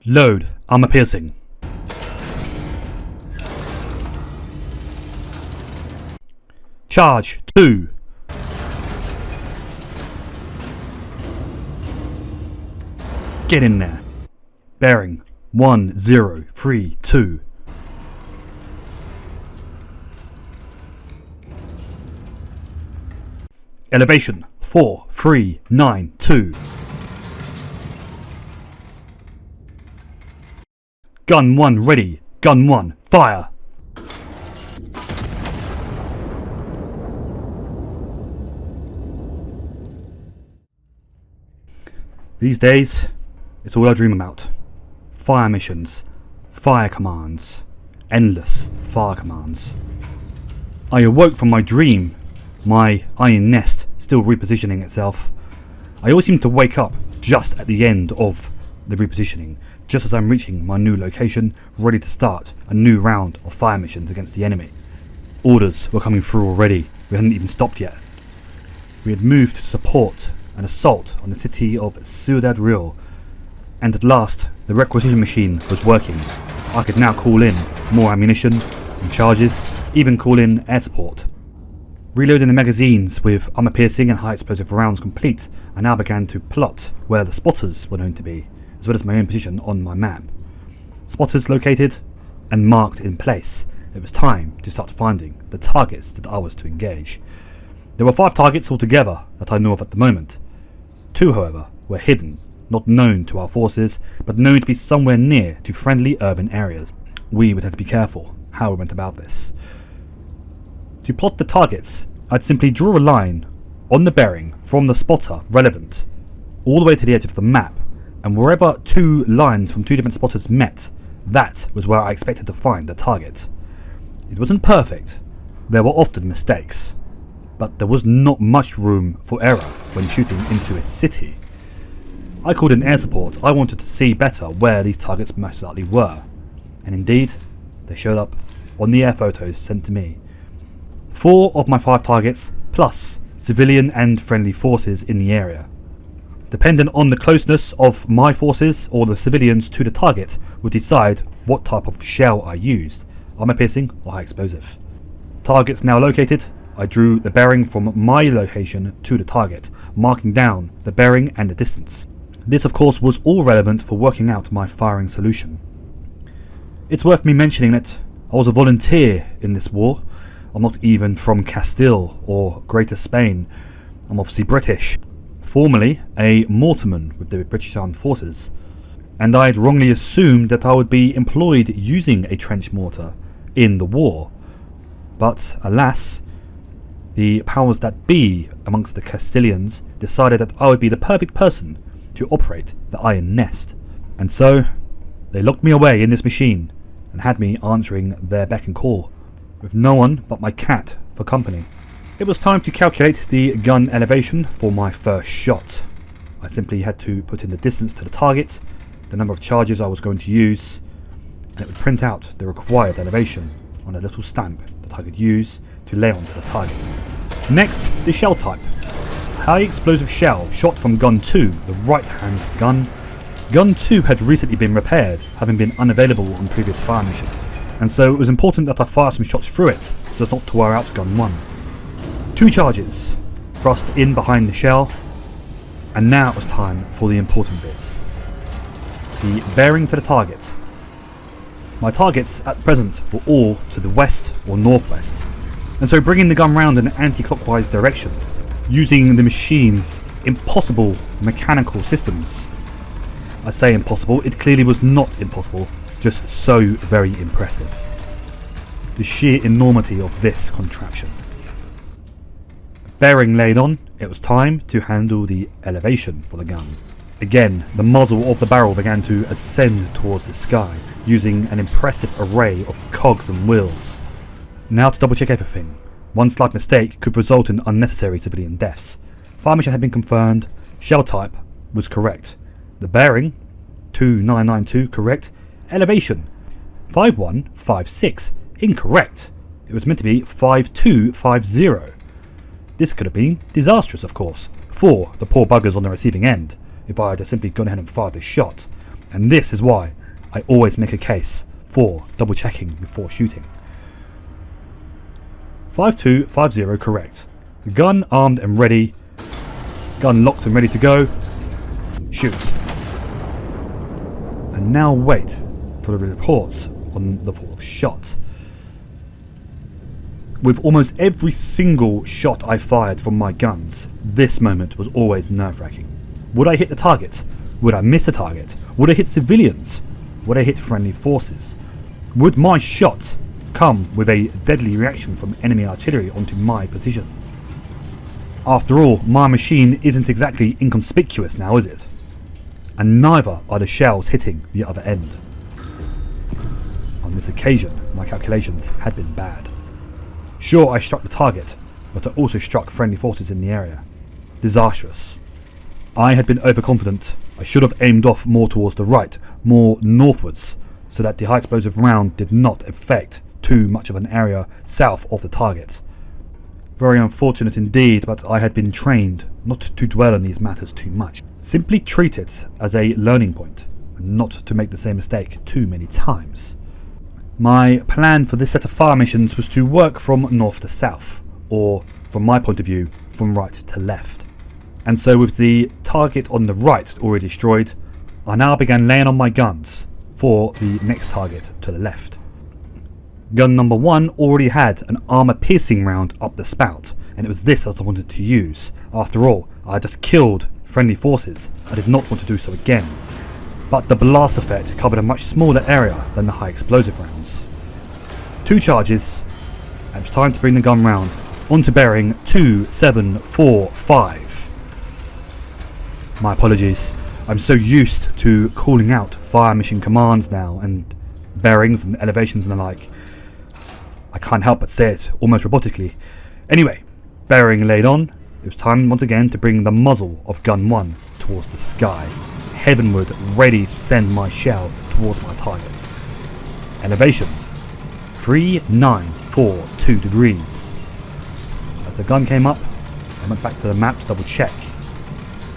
Load armor piercing. Charge 2. Get in there. Bearing 1032. Elevation 4392. Gun 1 ready. Gun 1 fire. These days, it's all I dream about. Fire missions, fire commands, endless fire commands. I awoke from my dream, my iron nest still repositioning itself. I always seem to wake up just at the end of the repositioning, just as I'm reaching my new location, ready to start a new round of fire missions against the enemy. Orders were coming through already, we hadn't even stopped yet. We had moved to support an assault on the city of Ciudad Real, and at last the requisition machine was working. I could now call in more ammunition and charges, even call in air support. Reloading the magazines with armor piercing and high explosive rounds complete, I now began to plot where the spotters were known to be, as well as my own position on my map. Spotters located and marked in place, it was time to start finding the targets that I was to engage. There were 5 targets altogether that I know of at the moment. 2, however, were hidden, not known to our forces, but known to be somewhere near to friendly urban areas. We would have to be careful how we went about this. To plot the targets, I'd simply draw a line on the bearing from the spotter relevant all the way to the edge of the map, and wherever 2 lines from 2 different spotters met, that was where I expected to find the target. It wasn't perfect, there were often mistakes, but there was not much room for error when shooting into a city. I called in air support. I wanted to see better where these targets most likely were, and indeed, they showed up on the air photos sent to me. 4 of my 5 targets, plus civilian and friendly forces in the area. Dependent on the closeness of my forces or the civilians to the target would decide what type of shell I used, armor piercing or high explosive. Targets now located, I drew the bearing from my location to the target, marking down the bearing and the distance. This of course was all relevant for working out my firing solution. It's worth me mentioning that I was a volunteer in this war. I'm not even from Castile or Greater Spain. I'm obviously British, formerly a mortarman with the British Armed Forces, and I had wrongly assumed that I would be employed using a trench mortar in the war. But alas, the powers that be amongst the Castilians decided that I would be the perfect person to operate the iron nest, and so they locked me away in this machine and had me answering their beck and call, with no one but my cat for company. It was time to calculate the gun elevation for my first shot. I simply had to put in the distance to the target, the number of charges I was going to use, and it would print out the required elevation on a little stamp that I could use to lay onto the target. Next, the shell type. High explosive shell shot from gun 2, the right hand gun. Gun 2 had recently been repaired, having been unavailable on previous fire missions, and so it was important that I fire some shots through it so as not to wear out gun 1. 2 charges, thrust in behind the shell, and now it was time for the important bits. The bearing to the target. My targets at present were all to the west or northwest, and so bringing the gun round in an anti-clockwise direction, using the machine's impossible mechanical systems. I say impossible, it clearly was not impossible, just so very impressive. The sheer enormity of this contraption. Bearing laid on, it was time to handle the elevation for the gun. Again, the muzzle of the barrel began to ascend towards the sky, using an impressive array of cogs and wheels. Now to double check everything. One slight mistake could result in unnecessary civilian deaths. Fire mission had been confirmed, shell type was correct. The bearing, 2992 correct. Elevation, 5156 incorrect. It was meant to be 5250. This could have been disastrous, of course, for the poor buggers on the receiving end, if I had simply gone ahead and fired this shot. And this is why I always make a case for double checking before shooting. 5250 correct. Gun armed and ready. Gun locked and ready to go. Shoot. And now wait for the reports on the fall of shot. With almost every single shot I fired from my guns, this moment was always nerve-wracking. Would I hit the target? Would I miss a target? Would I hit civilians? Would I hit friendly forces? Would my shot come with a deadly reaction from enemy artillery onto my position? After all, my machine isn't exactly inconspicuous now, is it? And neither are the shells hitting the other end. On this occasion, my calculations had been bad. Sure, I struck the target, but I also struck friendly forces in the area. Disastrous. I had been overconfident. I should have aimed off more towards the right, more northwards, so that the high explosive round did not affect too much of an area south of the target. Very unfortunate indeed, but I had been trained not to dwell on these matters too much. Simply treat it as a learning point, and not to make the same mistake too many times. My plan for this set of fire missions was to work from north to south, or, from my point of view, from right to left. And so with the target on the right already destroyed, I now began laying on my guns for the next target to the left. Gun number 1 already had an armor-piercing round up the spout, and it was this that I wanted to use. After all, I had just killed friendly forces. I did not want to do so again. But the blast effect covered a much smaller area than the high explosive rounds. 2 charges, and it was time to bring the gun round onto bearing 2745. My apologies, I'm so used to calling out fire mission commands now, and bearings and elevations and the like. I can't help but say it almost robotically. Anyway, bearing laid on, it was time once again to bring the muzzle of gun 1 towards the sky, heavenward, ready to send my shell towards my target. Elevation 3942 degrees. As the gun came up, I went back to the map to double check,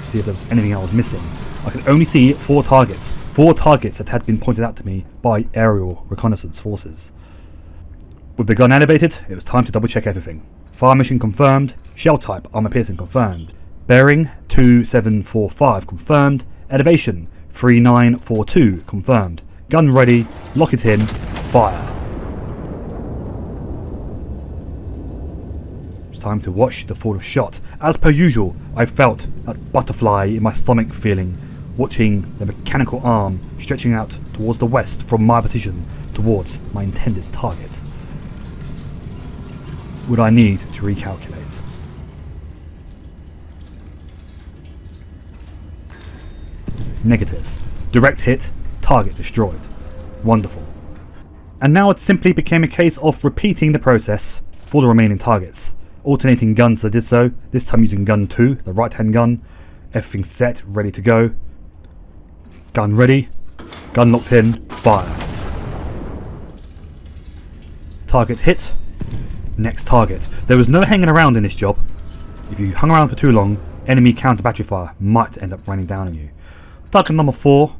see if there was anything I was missing. I could only see 4 targets that had been pointed out to me by aerial reconnaissance forces. With the gun elevated, it was time to double check everything. Fire mission confirmed, shell type armor piercing confirmed, bearing 2745 confirmed, elevation 3942 confirmed, gun ready, lock it in, fire. It's time to watch the fall of shot. As per usual, I felt that butterfly in my stomach feeling, watching the mechanical arm stretching out towards the west from my position towards my intended target. Would I need to recalculate? Negative. Direct hit, target destroyed. Wonderful. And now it simply became a case of repeating the process for the remaining targets. Alternating guns as I did so, this time using gun 2, the right hand gun. Everything set, ready to go. Gun ready, gun locked in, fire. Target hit. Next target. There was no hanging around in this job. If you hung around for too long, enemy counter battery fire might end up raining down on you. Target number 4.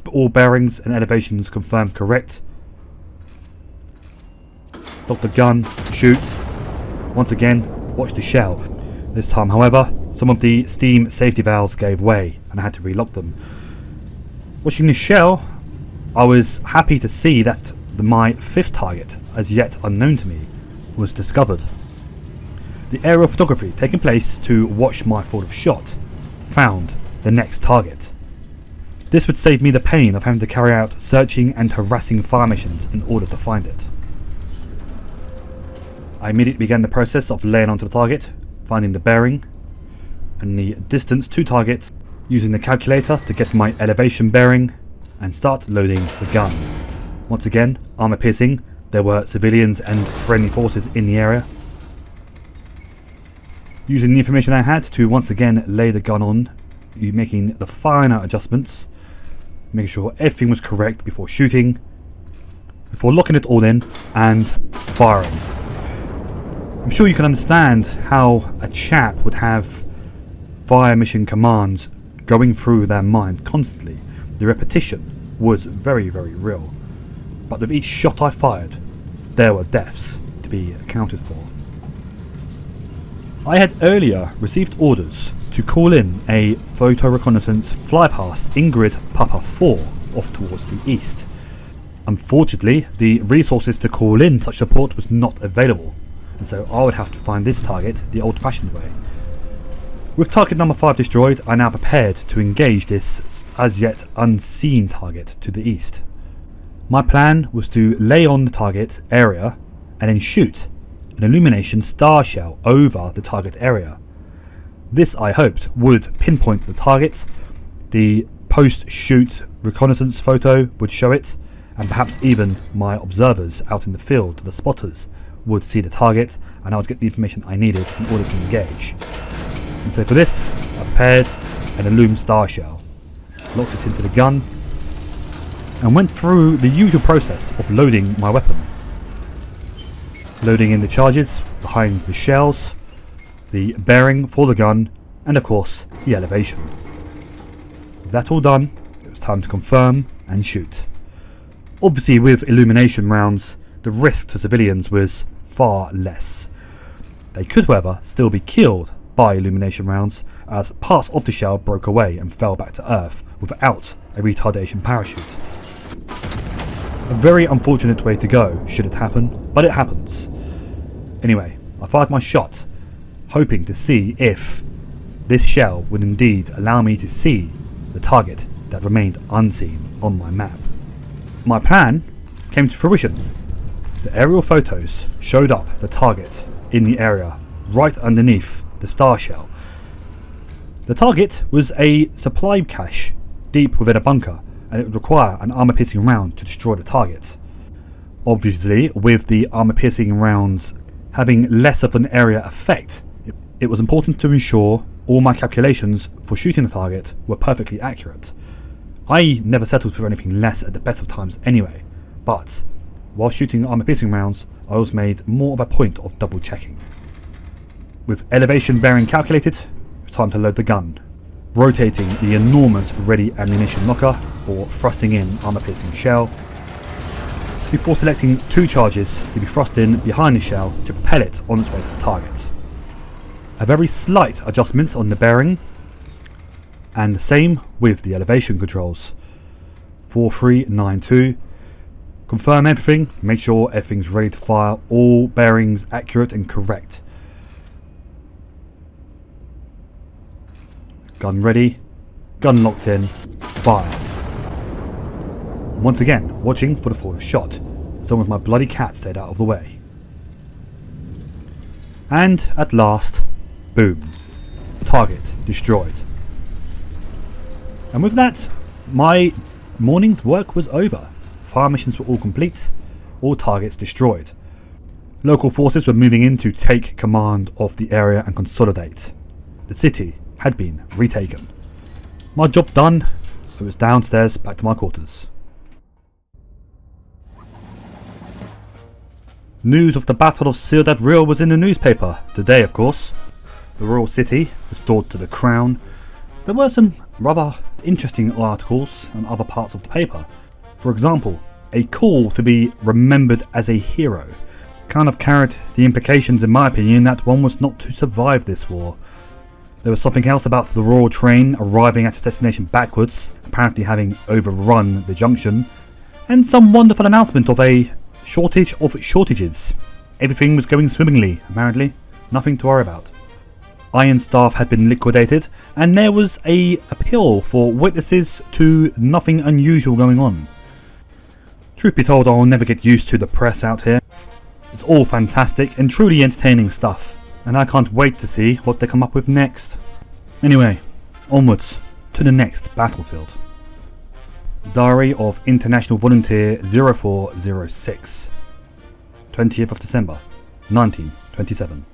All bearings and elevations confirmed correct. Lock the gun, shoot. Once again, watch the shell. This time, however, some of the steam safety valves gave way and I had to relock them. Watching the shell, I was happy to see that my 5th target, as yet unknown to me, was discovered. The aerial photography taking place to watch my fall of shot found the next target. This would save me the pain of having to carry out searching and harassing fire missions in order to find it. I immediately began the process of laying onto the target, finding the bearing and the distance to target, using the calculator to get my elevation bearing and start loading the gun. Once again, armor piercing. There were civilians and friendly forces in the area. Using the information I had to once again lay the gun on, making the finer adjustments, making sure everything was correct before shooting, before locking it all in and firing. I'm sure you can understand how a chap would have fire mission commands going through their mind constantly. the repetition was very, very real, but with each shot I fired, there were deaths to be accounted for. I had earlier received orders to call in a photo reconnaissance flypast Ingrid Papa 4 off towards the east. Unfortunately, the resources to call in such support was not available, and so I would have to find this target the old-fashioned way. With target number 5 destroyed, I now prepared to engage this as yet unseen target to the east. My plan was to lay on the target area and then shoot an illumination star shell over the target area. This, I hoped, would pinpoint the target, the post-shoot reconnaissance photo would show it, and perhaps even my observers out in the field, the spotters, would see the target, and I would get the information I needed in order to engage. And so for this, I prepared an Illum star shell, locked it into the gun, and went through the usual process of loading my weapon. Loading in the charges behind the shells, the bearing for the gun, and of course the elevation. With that all done, it was time to confirm and shoot. Obviously, with illumination rounds, the risk to civilians was far less. They could, however, still be killed by illumination rounds as parts of the shell broke away and fell back to Earth without a retardation parachute. A very unfortunate way to go should it happen, but it happens. Anyway, I fired my shot, hoping to see if this shell would indeed allow me to see the target that remained unseen on my map. My plan came to fruition. The aerial photos showed up the target in the area right underneath the star shell. The target was a supply cache deep within a bunker, and it would require an armor-piercing round to destroy the target. Obviously, with the armor-piercing rounds having less of an area effect, it was important to ensure all my calculations for shooting the target were perfectly accurate. I never settled for anything less at the best of times anyway, but while shooting armor-piercing rounds, I always made more of a point of double-checking. With elevation bearing calculated, it was time to load the gun, rotating the enormous ready ammunition locker for thrusting in armor-piercing shell, before selecting 2 charges to be thrust in behind the shell to propel it on its way to the target. A very slight adjustment on the bearing, and the same with the elevation controls. 4392. Confirm everything, make sure everything's ready to fire, all bearings accurate and correct. Gun ready, gun locked in, fire. Once again, watching for the fourth shot, as long as my bloody cat stayed out of the way. And at last, boom, target destroyed. And with that, my morning's work was over. Fire missions were all complete, all targets destroyed. Local forces were moving in to take command of the area and consolidate. The city had been retaken. My job done, I was downstairs back to my quarters. News of the Battle of Ciudad Real was in the newspaper today, of course. The royal city, restored to the crown. There were some rather interesting articles on other parts of the paper. For example, a call to be remembered as a hero kind of carried the implications, in my opinion, that one was not to survive this war. There was something else about the royal train arriving at its destination backwards, apparently having overrun the junction, and some wonderful announcement of a shortage of shortages. Everything was going swimmingly, apparently. Nothing to worry about. Iron staff had been liquidated, and there was a appeal for witnesses to nothing unusual going on. Truth be told, I'll never get used to the press out here. It's all fantastic and truly entertaining stuff, and I can't wait to see what they come up with next. Anyway, onwards to the next battlefield. Diary of International Volunteer 0406, 20th of December, 1927.